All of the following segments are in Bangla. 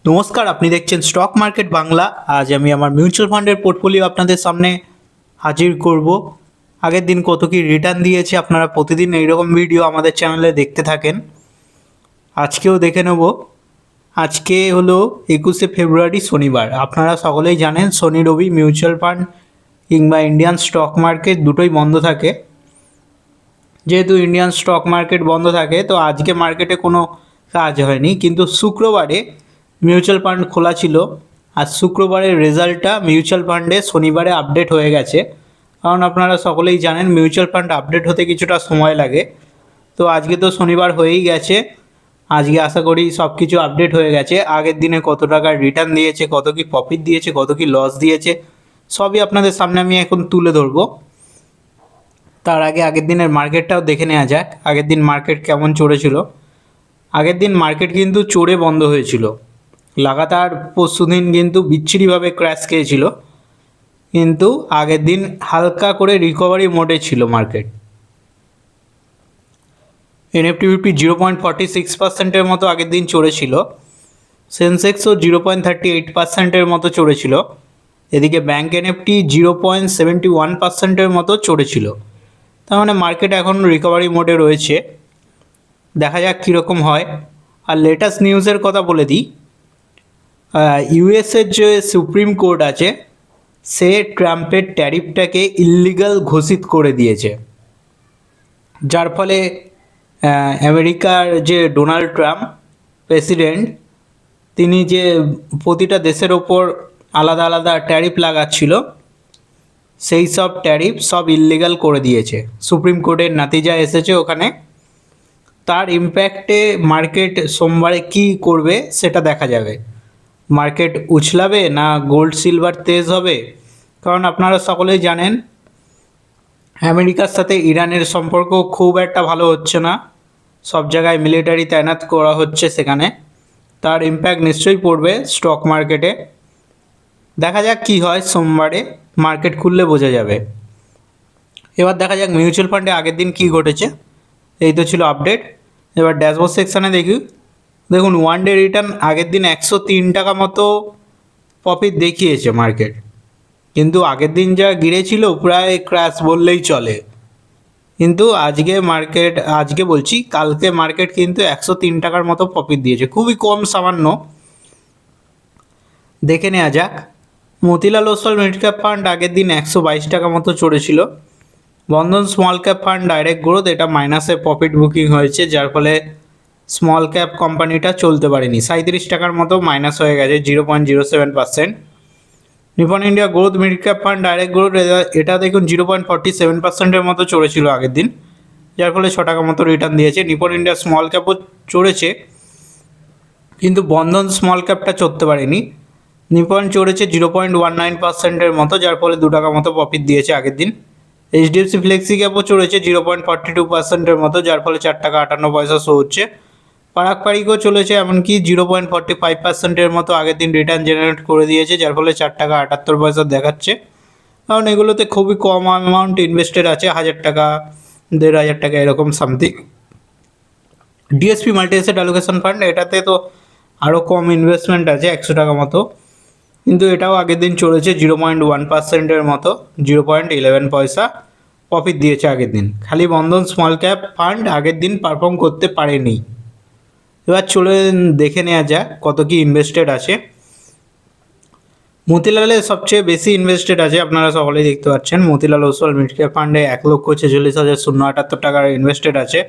নমস্কার, আপনি দেখছেন স্টক মার্কেট বাংলা। আজ আমি আমার মিউচুয়াল ফান্ডের পোর্টফোলিও আপনাদের সামনে হাজির করব। আগের দিন কত কি রিটার্ন দিয়েছে, আপনারা প্রতিদিন এইরকম ভিডিও আমাদের চ্যানেলে দেখতে থাকেন। আজকেও দেখে নেব। আজকে হলো 21শে ফেব্রুয়ারি, শনিবার। আপনারা সকলেই জানেন শনি রবি মিউচুয়াল ফান্ড কিংবা ইন্ডিয়ান স্টক মার্কেট দুটোই বন্ধ থাকে। যেহেতু ইন্ডিয়ান স্টক মার্কেট বন্ধ থাকে, তো আজকে মার্কেটে কোনো কাজ হয়নি, কিন্তু শুক্রবারে মিউচুয়াল ফান্ড খোলা ছিল। আর শুক্রবারের রেজাল্টটা মিউচুয়াল ফান্ডে শনিবারে আপডেট হয়ে গেছে। কারণ আপনারা সকলেই জানেন মিউচুয়াল ফান্ড আপডেট হতে কিছুটা সময় লাগে। তো আজকে তো শনিবার হয়েই গেছে। আজকে আশা করি সব কিছু আপডেট হয়ে গেছে। আগের দিনে কত টাকার রিটার্ন দিয়েছে, কত কি প্রফিট দিয়েছে, কত কি লস দিয়েছে, সবই আপনাদের সামনে আমি এখন তুলে ধরবো। তার আগে আগের দিনের মার্কেটটাও দেখে নেওয়া যাক। আগের দিন মার্কেট কেমন চড়েছিল। আগের দিন মার্কেট কিন্তু চড়ে বন্ধ হয়েছিল। লাগাতার পরশুদিন কিন্তু বিচ্ছিরিভাবে ক্র্যাশ খেয়েছিল, কিন্তু আগের দিন হালকা করে রিকভারি মোডে ছিল মার্কেট। এনএফটি ফিফটি 0.46% মতো আগের দিন চড়েছিল। সেন্সেক্সও 0.38% মতো চড়েছিল। এদিকে ব্যাঙ্ক এনএফটি 0.71% মতো চড়েছিল। তার মানে মার্কেট এখন রিকভারি মোডে রয়েছে। দেখা যাক কীরকম হয়। আর লেটেস্ট নিউজের কথা বলে দিই, ইউএসের যে সুপ্রিম কোর্ট আছে, সে ট্রাম্পের ট্যারিফটাকে ইল্লিগাল ঘোষিত করে দিয়েছে। যার ফলে আমেরিকার যে ডোনাল্ড ট্রাম্প প্রেসিডেন্ট, তিনি যে প্রতিটা দেশের ওপর আলাদা আলাদা ট্যারিফ লাগাচ্ছিল, সেই সব ট্যারিফ সব ইল্লিগাল করে দিয়েছে। সুপ্রিম কোর্টের নাতিজা এসেছে ওখানে। তার ইম্প্যাক্টে মার্কেট সোমবারে কী করবে সেটা দেখা যাবে। মার্কেট উছলাবে না গোল্ড সিলভার তেজ হবে? কারণ আপনারা সকলেই জানেন আমেরিকার সাথে ইরানের সম্পর্ক খুব একটা ভালো হচ্ছে না। সব জায়গায় মিলিটারি তায়নাত করা হচ্ছে সেখানে। তার ইম্প্যাক্ট নিশ্চয়ই পড়বে স্টক মার্কেটে। দেখা যাক কী হয়, সোমবারে মার্কেট খুললে বোঝা যাবে। এবার দেখা যাক মিউচুয়াল ফান্ডে আগের দিন কী ঘটেছে। এই তো ছিল আপডেট। এবার ড্যাশবোর্ড সেকশানে দেখি। দেখুন, ওয়ান ডে রিটার্ন আগের দিন 103 টাকা মতো প্রফিট দেখিয়েছে মার্কেট, কিন্তু আগের দিন যা গিরেছিল প্রায় ক্র্যাশ বললেই চলে। কিন্তু আজকে বলছি কালকে মার্কেট কিন্তু 103 টাকার মতো প্রফিট দিয়েছে, খুবই কম, সামান্য। দেখে নেওয়া যাক। Motilal Oswal mid cap fund আগের দিন 122 টাকা মতো চড়েছিল। Bandhan small cap fund direct growth, এটা মাইনাসে প্রফিট বুকিং হয়েছে, যার ফলে স্মল ক্যাপ কোম্পানিটা চলতে পারেনি। 37 টাকার মতো মাইনাস হয়ে গেছে, 0.07%। Nipon India growth mid cap fund direct growth, এটা দেখুন 0.47%-এর মতো চড়েছিল আগের দিন, যার ফলে 6 টাকা মতো রিটার্ন দিয়েছে। নিপন ইন্ডিয়া স্মল ক্যাপও চড়েছে, কিন্তু বন্ধন স্মল ক্যাপটা চড়তে পারেনি। নিপন চড়েছে 0.19%-এর মতো, যার ফলে 2 টাকা মতো প্রফিট দিয়েছে আগের দিন। এইচডিএফসি ফ্লেক্সি ক্যাপও চড়েছে 0.42%-এর মতো, যার ফলে 4 টাকা 58 পয়সা শো হচ্ছে। পারাক পারিকও চলেছে এমনকি 0.45%-এর মতো আগের দিন রিটার্ন জেনারেট করে দিয়েছে, যার ফলে 4 টাকা 78 পয়সা দেখাচ্ছে। কারণ এগুলোতে খুবই কম অ্যামাউন্ট ইনভেস্টেড আছে, 1000 টাকা 1500 টাকা এরকম something. DSP multi asset allocation fund, এটাতে তো আরও কম ইনভেস্টমেন্ট আছে, 100 টাকা মতো, কিন্তু এটাও আগের দিন চলেছে 0.1%-এর মতো, 0.11 পয়সা প্রফিট দিয়েছে আগের দিন। খালি বন্ধন স্মল ক্যাপ ফান্ড আগের দিন পারফর্ম করতে পারেনি। এবার চলে দেখে নেওয়া যাক কত কি ইনভেস্টেড আছে। মতিলালে সবচেয়ে বেশি ইনভেস্টেড আছে, আপনারা সকলেই দেখতে পাচ্ছেন। মতিলাল ওসওয়াল মিড ক্যাপ ফান্ডে 1,46,078 টাকার ইনভেস্টেড আছে,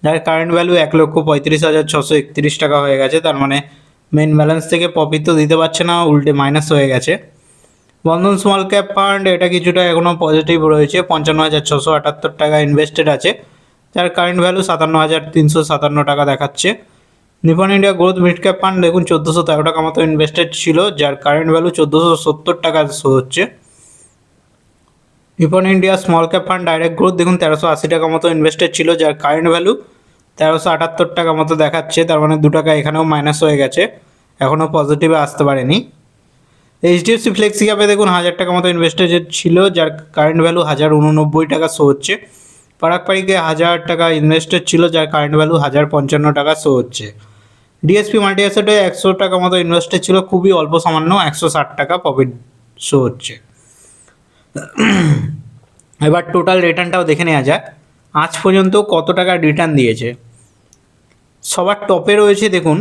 যার কারেন্ট ভ্যালু 1,35,631 টাকা হয়ে গেছে। তার মানে মেন ব্যালেন্স থেকে প্রফিট তো দিতে পারছে না, উল্টে মাইনাস হয়ে গেছে। বন্ধন স্মল ক্যাপ ফান্ড, এটা কিছুটা এখনও পজিটিভ রয়েছে, 55,678 টাকা ইনভেস্টেড আছে, যার কারেন্ট ভ্যালু 57,357 টাকা দেখাচ্ছে। Nipon India growth mid cap fund দেখুন 1,413 টাকা মতো ইনভেস্টেড ছিল, যার কারেন্ট ভ্যালু 1,470 টাকা শো হচ্ছে। Nipon India small cap fund direct growth দেখুন 1,380 টাকা মতো ইনভেস্টেড ছিল, যার কারেন্ট ভ্যালু 1,378 টাকা মতো দেখাচ্ছে। তার মানে 2 টাকা এখানেও মাইনাস হয়ে গেছে, এখনও পজিটিভে আসতে পারেনি। এইচডিএফসি ফ্লেক্সি ক্যাপে দেখুন 1,000 টাকা মতো ইনভেস্টেড ছিল, যার কারেন্ট ভ্যালু 1,089 টাকা শো হচ্ছে। পারাক পারিকে 1,000 টাকা ইনভেস্টেড ছিল, যার কারেন্ট ভ্যালু 1,055 টাকা শো হচ্ছে। ডিএসপি মাল্টি অ্যাসেটে 100 টাকা মতো ইনভেস্টেড ছিল, খুবই অল্প সামান্য 160 টাকা প্রফিট শো হচ্ছে। এবার টোটাল রিটার্নটাও দেখে নেওয়া যাক আজ পর্যন্ত কত টাকা রিটার্ন দিয়েছে। সবার টপে রয়েছে দেখুন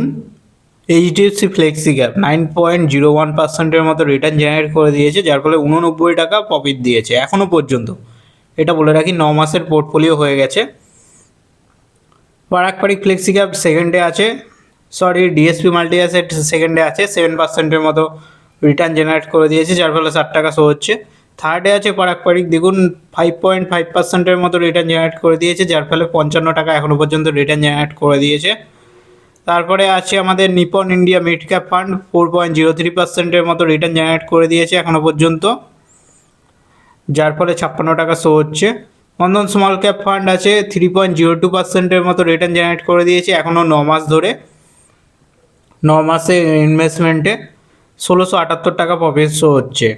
এইচডিএফসি ফ্লেক্সি ক্যাপ 9.01% মতো রিটার্ন জেনারেট করে দিয়েছে, যার ফলে 89 টাকা প্রফিট দিয়েছে এখনও পর্যন্ত। এটা বলে রাখি 9 মাসের পোর্টফোলিও হয়ে গেছে। পারাক ফ্লেক্সি ক্যাপ সেকেন্ডে আছে, ডিএসপি মাল্টি অ্যাসেট সেকেন্ডে আছে, 7% মতো রিটার্ন জেনারেট করে দিয়েছে, যার ফলে 60 টাকা শো হচ্ছে। থার্ডে আছে পারাক দেখুন 5.5% মতো রিটার্ন জেনারেট করে দিয়েছে, যার ফলে 55 টাকা এখনও পর্যন্ত রিটার্ন জেনারেট করে দিয়েছে। তারপরে আছে আমাদের Nipon India mid cap fund 4.03% মতো রিটার্ন জেনারেট করে দিয়েছে এখনও পর্যন্ত, যার ফলে 56 টাকা শো হচ্ছে। বন্ধন স্মল ক্যাপ ফান্ড আছে 3.02% মতো রিটার্ন জেনারেট করে দিয়েছে এখনও 9 মাস ধরে। 9 মাসে ইনভেস্টমেন্টে 1678 টাকা প্রফিট শো হচ্ছে।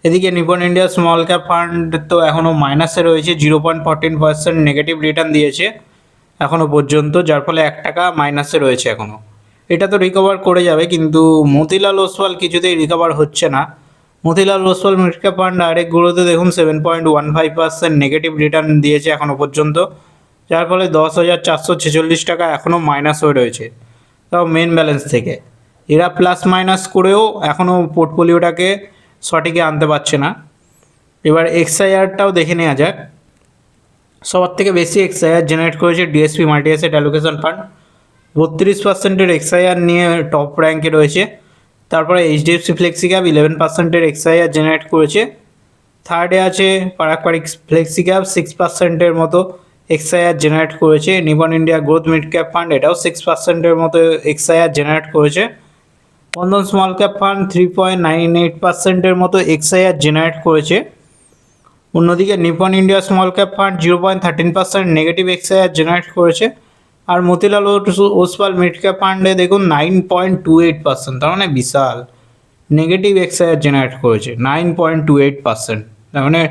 এদিকে Nipon India small cap fund তো এখনও মাইনাসে রয়েছে, 0.14% নেগেটিভ রিটার্ন দিয়েছে এখনও পর্যন্ত, যার ফলে 1 টাকা মাইনাসে রয়েছে এখনও। এটা তো রিকভার করে যাবে, কিন্তু মতিলাল ওসওয়াল কিছুতেই রিকভার হচ্ছে না। Motilal Oswal mid cap fund ডাইরেক্টগুলোতে দেখুন 7.15% নেগেটিভ রিটার্ন দিয়েছে এখনও পর্যন্ত, যার ফলে 10,446 টাকা এখনও মাইনাস হয়ে রয়েছে, তাও মেন ব্যালেন্স থেকে। এরা প্লাস মাইনাস করেও এখনও পোর্টফোলিওটাকে সঠিকে আনতে পারছে না। এবার এক্সআইআরটাও দেখে নেওয়া যাক। সবার থেকে বেশি এক্সআইআর জেনারেট করেছে DSP multi asset allocation fund, 32% XIR নিয়ে টপ র্যাঙ্কে রয়েছে। তারপরে HDFC flexi cap 11% XIR generate করেছে। থার্ডে আছে পারাক ফ্লেক্সি ক্যাপ 6% মতো এক্সআইআর জেনারেট করেছে। Nipon India growth mid cap fund এটাও 6% মতো এক্সআইআর জেনারেট করেছে। বন্ধন স্মল ক্যাপ ফান্ড 3.98% মতো এক্সআইআর জেনারেট করেছে। অন্যদিকে Nippon India small cap fund 0.13% negative XIRR generate করেছে। আর মতিলাল ওসওয়াল মিড ক্যাপ ফান্ডে দেখুন 9.28%, তার মানে বিশাল নেগেটিভ এক্সআইআর জেনারেট করেছে 9.28%, তার মানে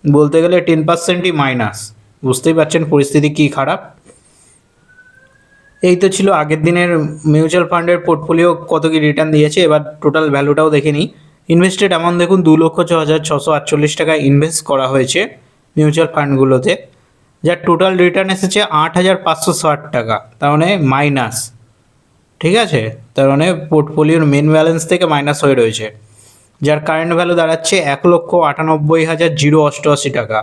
বলতে গেলে 10%ই মাইনাস। বুঝতেই পারছেন পরিস্থিতি কী খারাপ। এই তো ছিল আগের দিনের মিউচুয়াল ফান্ডের পোর্টফোলিও কত কি রিটার্ন দিয়েছে। এবার টোটাল ভ্যালুটাও দেখে নিই। ইনভেস্টেড অ্যামাউন্ট দেখুন 2,06,648 টাকা ইনভেস্ট করা হয়েছে মিউচুয়াল ফান্ডগুলোতে, যার টোটাল রিটার্ন এসেছে 8,560 টাকা, তার মানে মাইনাস। ঠিক আছে, তার মানে পোর্টফোলিওর মেন ব্যালেন্স থেকে মাইনাস হয়ে রয়েছে, যার কারেন্ট ভ্যালু দাঁড়াচ্ছে 1,98,088 টাকা।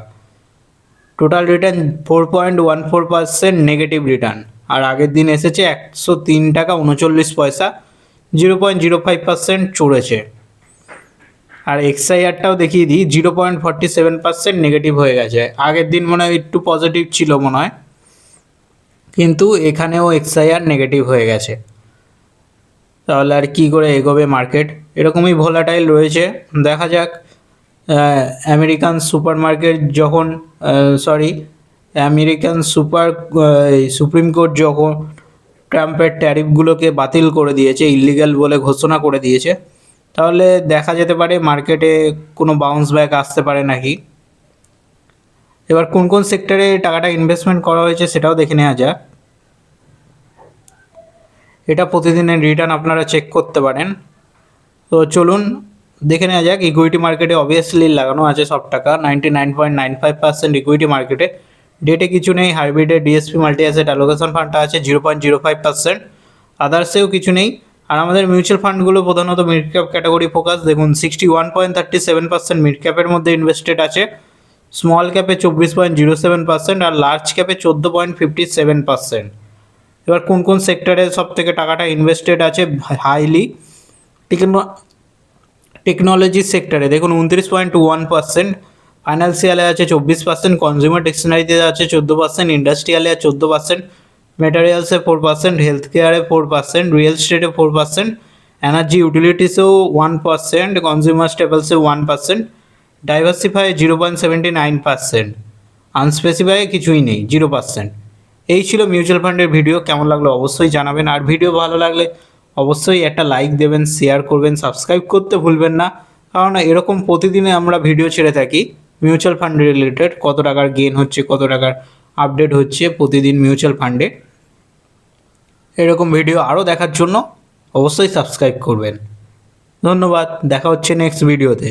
টোটাল রিটার্ন 4.14% নেগেটিভ রিটার্ন, আর আগের দিন এসেছে 103 টাকা 39 পয়সা, 0.05% চড়েছে। আর এক্সআইআরটাও দেখিয়ে দিই, 0.47% নেগেটিভ হয়ে গেছে। আগের দিন মনে হয় একটু পজিটিভ ছিল মনে হয়, কিন্তু এখানেও এক্সআইআর নেগেটিভ হয়ে গেছে। তাহলে আর কি করে এগোবে মার্কেট, এরকমই ভোলাটাইল রয়েছে। দেখা যাক আমেরিকান সুপার মার্কেট যখন আমেরিকান সুপ্রিম কোর্ট যখন ট্রাম্পের ট্যারিফগুলোকে বাতিল করে দিয়েছে, ইলিগ্যাল বলে ঘোষণা করে দিয়েছে, তাহলে দেখা যেতে পারে মার্কেটে কোনো বাউন্স ব্যাক আসতে পারে নাকি। এবার কোন কোন সেক্টরে টাকাটা ইনভেস্টমেন্ট করা হয়েছে সেটাও দেখে নেওয়া যাক। এটা প্রতিদিনের রিটার্ন আপনারা চেক করতে পারেন। তো চলুন দেখে নেওয়া যাক। ইকুইটি মার্কেটে অবভিয়াসলি লাগানো আছে সব টাকা, 99.95% ইকুইটি মার্কেটে। ডেটে কিছু নেই। হাইব্রিডে ডিএসপি মাল্টি অ্যাসেট অ্যালোকেশন ফান্ডটা আছে 0.05%, আদার্সেও কিছু নেই। আর আমাদের মিউচুয়াল ফান্ডগুলো প্রধানত মিড ক্যাপ ক্যাটাগরি ফোকাস। দেখুন 61.37% মিড ক্যাপের মধ্যে ইনভেস্টেড আছে, স্মল ক্যাপে 24.07% আর লার্জ ক্যাপে 14.57%। এবার কোন কোন সেক্টরে সব থেকে টাকাটা ইনভেস্টেড আছে হাইলি, টেকনোলজি সেক্টরে দেখুন 29.21%, ফাইন্যান্সিয়ালে আছে 24%, কনজিউমার টেক্সটাইলসে আছে 14%, ইন্ডাস্ট্রিয়ালে আছে 14%, মেটেরিয়ালসে 4%, হেলথ কেয়ারে 4%, রিয়েল এস্টেটে 4%, এনার্জি ইউটিলিটিসেও 1%, কনজিউমার স্টেবলসে 1%, ডাইভার্সিফাই 0.79%, আনস্পেসিফাই কিছুই নেই 0%। এই ছিল মিউচুয়াল ফান্ডের ভিডিও। কেমন লাগলো অবশ্যই জানাবেন, আর ভিডিও ভালো লাগলে অবশ্যই একটা লাইক দেবেন, শেয়ার করবেন, সাবস্ক্রাইব করতে ভুলবেন না, কারণ এরকম প্রতিদিনে আমরা ভিডিও ছেড়ে থাকি মিউচুয়াল ফান্ড রিলেটেড, কত টাকার গেইন হচ্ছে, কত টাকার আপডেট হচ্ছে প্রতিদিন মিউচুয়াল ফান্ডে। এরকম ভিডিও আরও দেখার জন্য অবশ্যই সাবস্ক্রাইব করবেন। ধন্যবাদ, দেখা হচ্ছে নেক্সট ভিডিওতে।